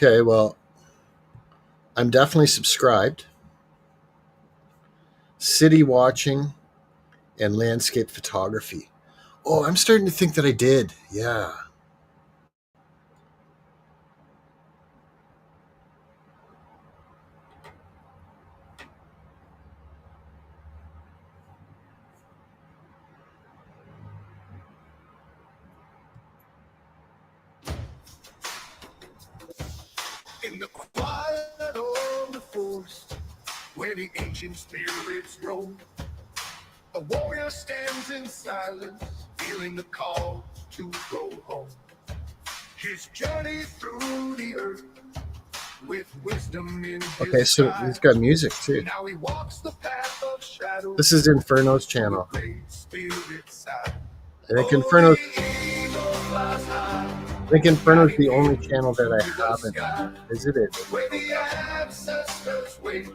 Okay, well, I'm definitely subscribed. City watching and landscape photography. Oh, I'm starting to think that I did. Yeah. In the quiet of the forest, where the ancient spirits roam, a warrior stands in silence, feeling the call to go home. His journey through the earth, with wisdom in his Okay, so eye. he's got music too. Now he walks the path of shadow. This is Inferno's channel. Great spirit side. I think Inferno's Eagle flies high, I think Inferno's the only channel that I haven't visited. where the ancestors wait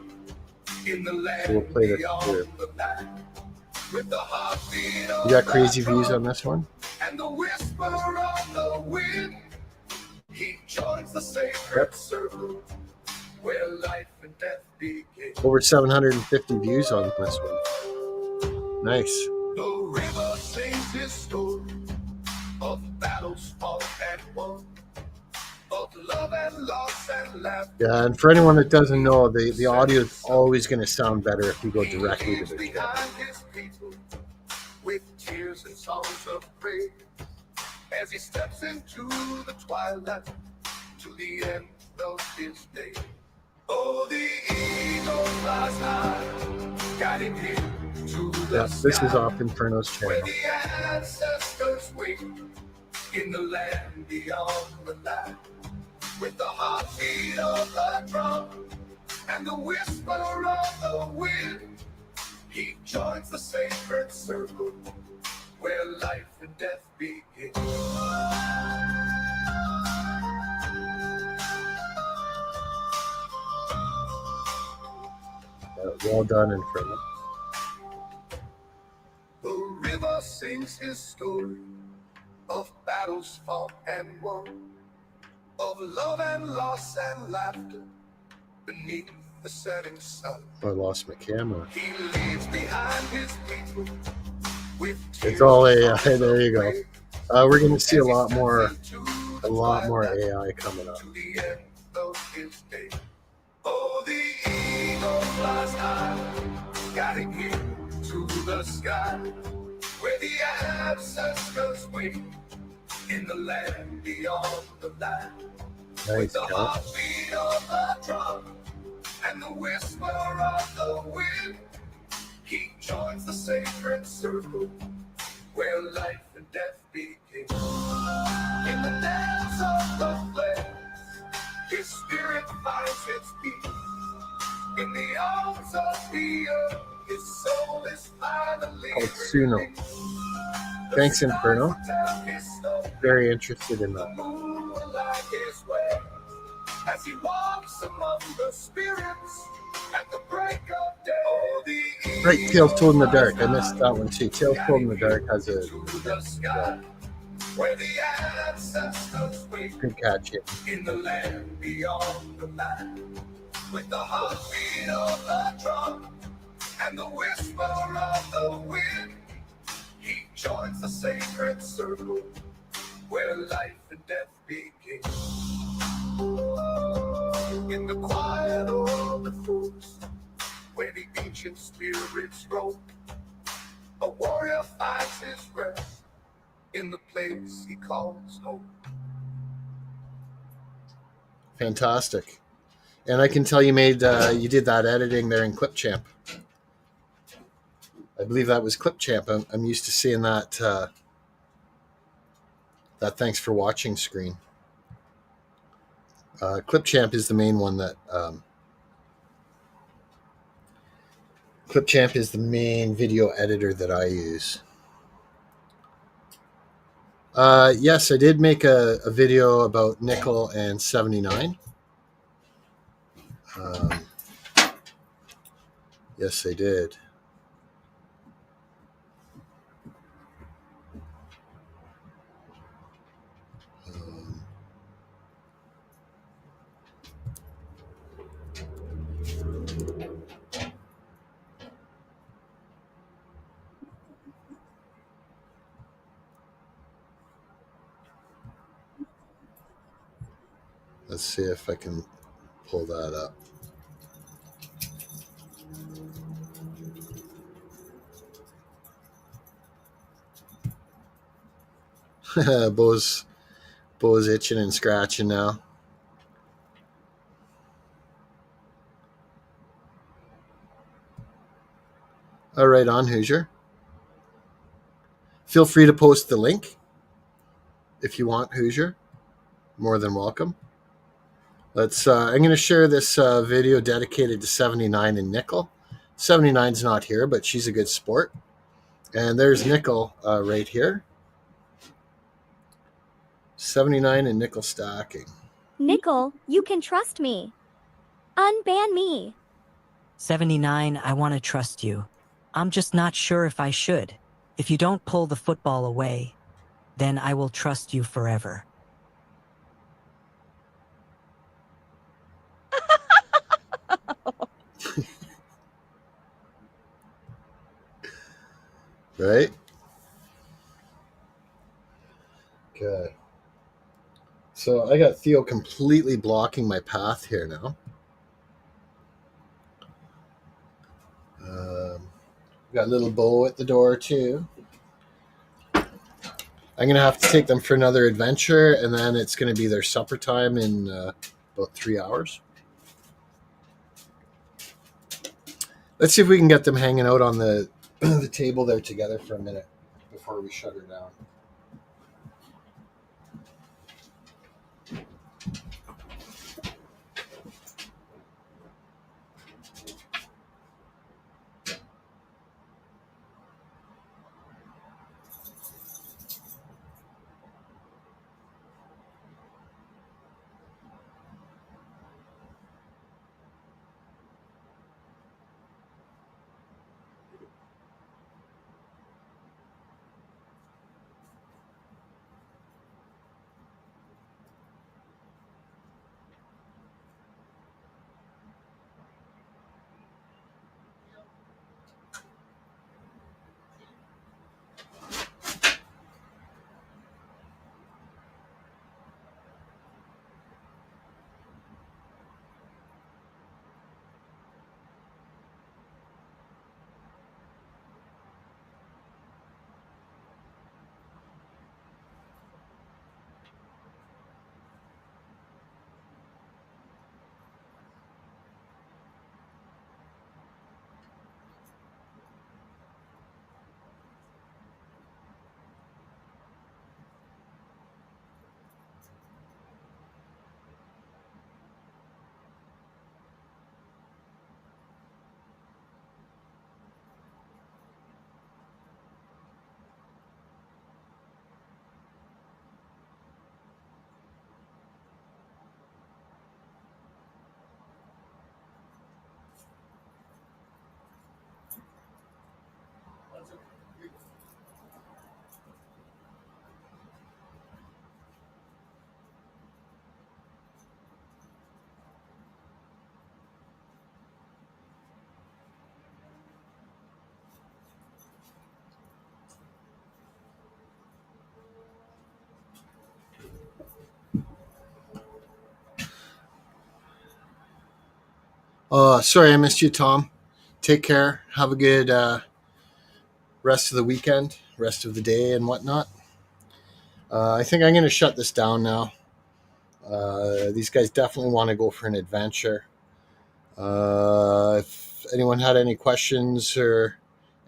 in the land We'll play this beyond through. the night. With the heartbeat of You got crazy the views drum on this one? and the whisper of the wind, he joins the sacred Yep. circle where life and death begin. Over 750 views on this one. Nice. The river sings his story of battles fought and won, of love and loss and laughter. Yeah, and for anyone that doesn't know, the audio is always going to sound better if you go directly to He the leaves channel. behind his people with tears and songs of praise as he steps into the twilight to the end of his day. Oh, the eagle flies high, guiding him to the Yeah, this is sky, off Inferno's where channel. the ancestors wait in the land beyond the night. With the heartbeat of the drum and the whisper of the wind, he joins the sacred circle where life and death begin. Well done, Inferno. The river sings his story of battles fought and won, of love and loss and laughter beneath the setting sun. I lost my camera. He leaves behind his people with It's all tears AI. and songs There of you go. praise We're going to see a as he lot steps more into the twilight AI coming up. to the end of his day. Oh, the eagle flies high, guiding him to the sky, where the ancestors wait in the land beyond the light. With Nice, the Cal. heartbeat of the drum and the whisper of the wind, he joins the sacred circle where life and death begin. In the dance of the flames, his spirit finds its peace. In the arms of the earth, his soul is finally Called Suno. released. The Thanks, stars Inferno. tell his story. Very interested in The that. moon will light his way as he walks among the spirits at the break of day. Oh, the Right, Tales Told in the Dark. I eagle missed that one too. Tales Told in the Dark has a to the sky, where the ancestors wait good catch here. in the land beyond the light. With the heartbeat of the drum and the whisper of the wind, he joins the sacred circle where life and death begin. In the quiet of the forest, where the ancient spirits roam, a warrior finds his rest in the place he calls home. Fantastic. And I can tell you you did that editing there in Clipchamp. I believe that was Clipchamp. I'm used to seeing that that thanks for watching screen. Clipchamp is the main one that Clipchamp is the main video editor that I use. Yes, I did make a video about nickel and 79. Yes, I did. Let's see if I can pull that up. Bo's itching and scratching now. All right, on Hoosier. Feel free to post the link if you want, Hoosier. More than welcome. Let's. I'm going to share this video dedicated to 79 and Nickel. 79's not here, but she's a good sport. And there's Nickel right here. 79 and Nickel stacking. Nickel, you can trust me. Unban me. 79, I want to trust you. I'm just not sure if I should. If you don't pull the football away, then I will trust you forever. Right? Okay. So I got Theo completely blocking my path here now. Got little Bo at the door too. I'm going to have to take them for another adventure, and then it's going to be their supper time in about 3 hours. Let's see if we can get them hanging out on the the table there together for a minute before we shut her down. Sorry I missed you, Tom. Take care. Have a good rest of the weekend, rest of the day, and whatnot. I think I'm going to shut this down now. These guys definitely want to go for an adventure. If anyone had any questions or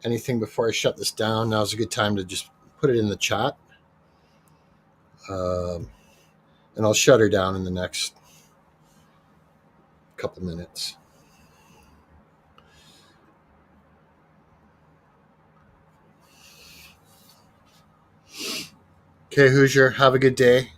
anything before I shut this down, now's a good time to just put it in the chat. And I'll shut her down in the next couple minutes. Okay, Hoosier, have a good day.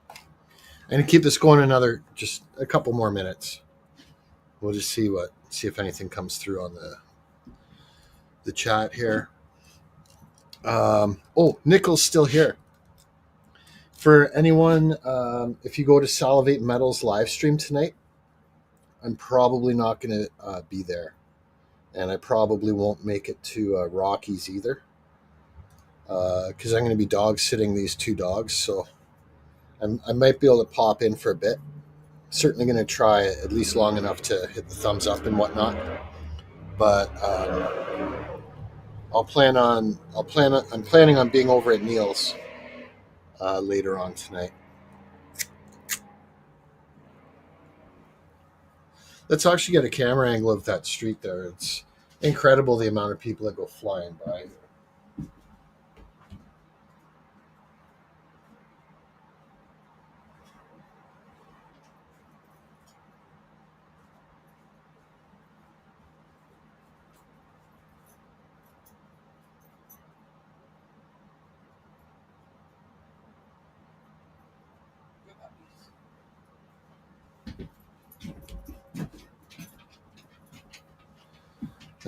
I'm going to keep this going just a couple more minutes. We'll just see if anything comes through on the chat here. Nickel's still here. For anyone, if you go to Salivate Metals live stream tonight, I'm probably not going to be there. And I probably won't make it to Rockies either. Because I'm going to be dog sitting these two dogs. So I might be able to pop in for a bit. Certainly going to try at least long enough to hit the thumbs up and whatnot. But I'm planning on being over at Neil's later on tonight. Let's actually get a camera angle of that street there. It's incredible the amount of people that go flying by.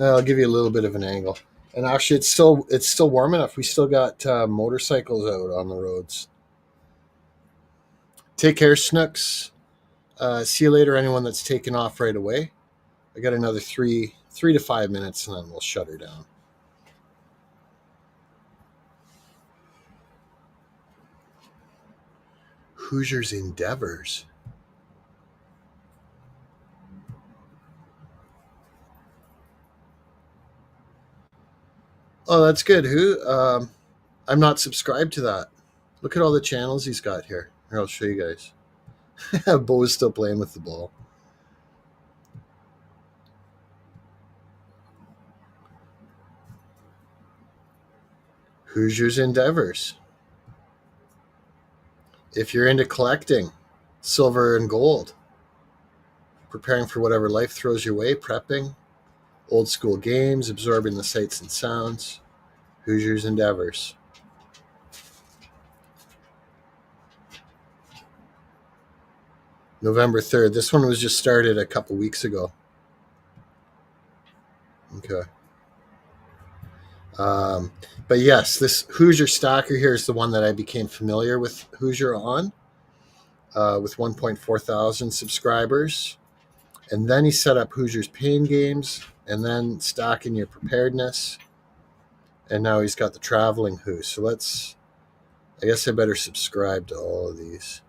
I'll give you a little bit of an angle. And actually, it's still warm enough. We still got motorcycles out on the roads. Take care, Snooks. See you later, anyone that's taken off right away. I got another 3 to 5 minutes, and then we'll shut her down. Hoosiers Endeavors. Oh, that's good. I'm not subscribed to that. Look at all the channels he's got here. Here, I'll show you guys. Bo is still playing with the ball. Hoosiers Endeavors. If you're into collecting silver and gold, preparing for whatever life throws your way, prepping, old school games, absorbing the sights and sounds, Hoosiers Endeavors. November 3rd. This one was just started a couple weeks ago. Okay. But yes, this Hoosier Stacker here is the one that I became familiar with Hoosier on, with 1.4 thousand subscribers. And then he set up Hoosiers Pain Games, and then Stacking Your Preparedness. And now he's got the Traveling Who. So I guess I better subscribe to all of these.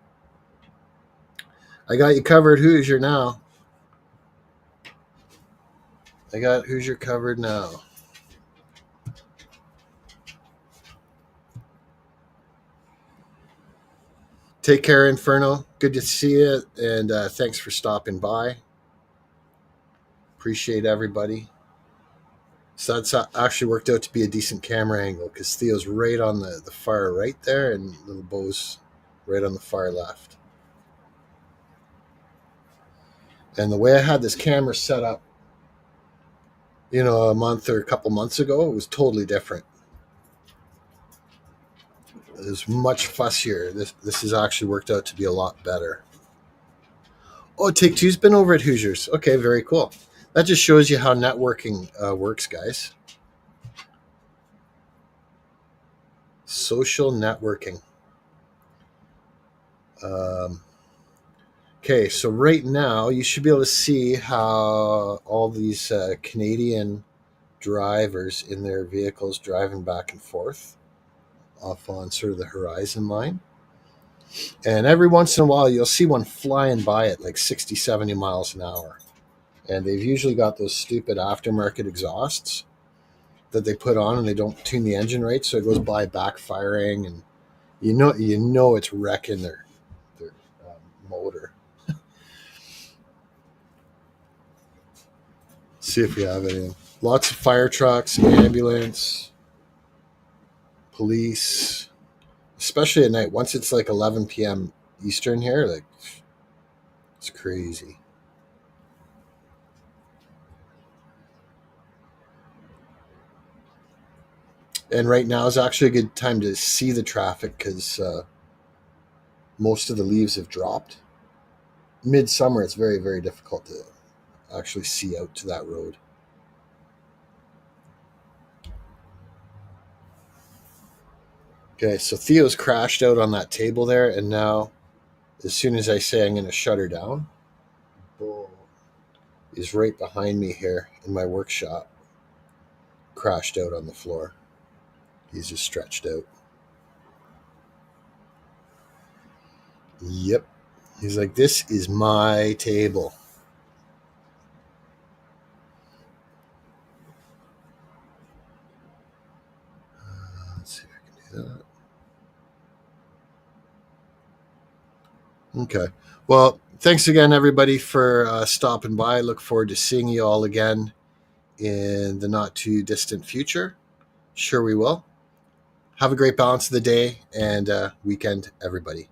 I got you covered, Hoosier, now. I got Hoosier covered now. Take care, Inferno. Good to see you, and thanks for stopping by. Appreciate everybody. So that's actually worked out to be a decent camera angle because Theo's right on the far right there, and little Bo's right on the far left. And the way I had this camera set up, a month or a couple months ago, it was totally different. It was much fussier. This has actually worked out to be a lot better. Oh, Take-Two's been over at Hoosiers. Okay, very cool. That just shows you how networking works, guys. Social networking. Okay, so right now you should be able to see how all these Canadian drivers in their vehicles driving back and forth off on sort of the horizon line. And every once in a while, you'll see one flying by at like 60, 70 miles an hour. And they've usually got those stupid aftermarket exhausts that they put on, and they don't tune the engine right, so it goes by backfiring, and you know it's wrecking their motor. See if we have anything. Lots of fire trucks, ambulance, police, especially at night. Once it's like 11 p.m. Eastern here, like, it's crazy. And right now is actually a good time to see the traffic because most of the leaves have dropped. Midsummer, it's very, very difficult to actually see out to that road. Okay, so Theo's crashed out on that table there, and now as soon as I say I'm going to shut her down, Bo is right behind me here in my workshop, crashed out on the floor. He's just stretched out. Yep. He's like, this is my table. that. Okay. Well, thanks again, everybody, for stopping by. Look forward to seeing you all again in the not too distant future. Sure, we will. Have a great balance of the day and weekend, everybody.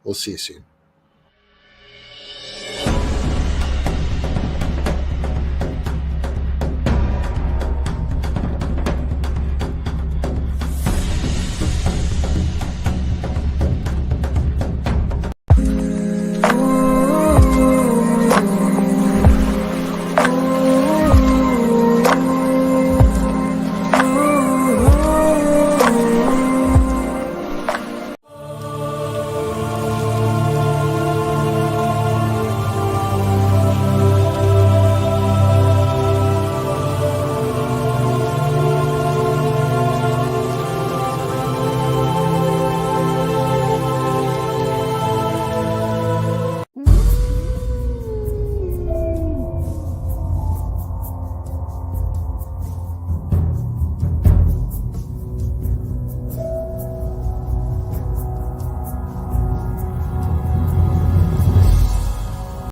We'll see you soon.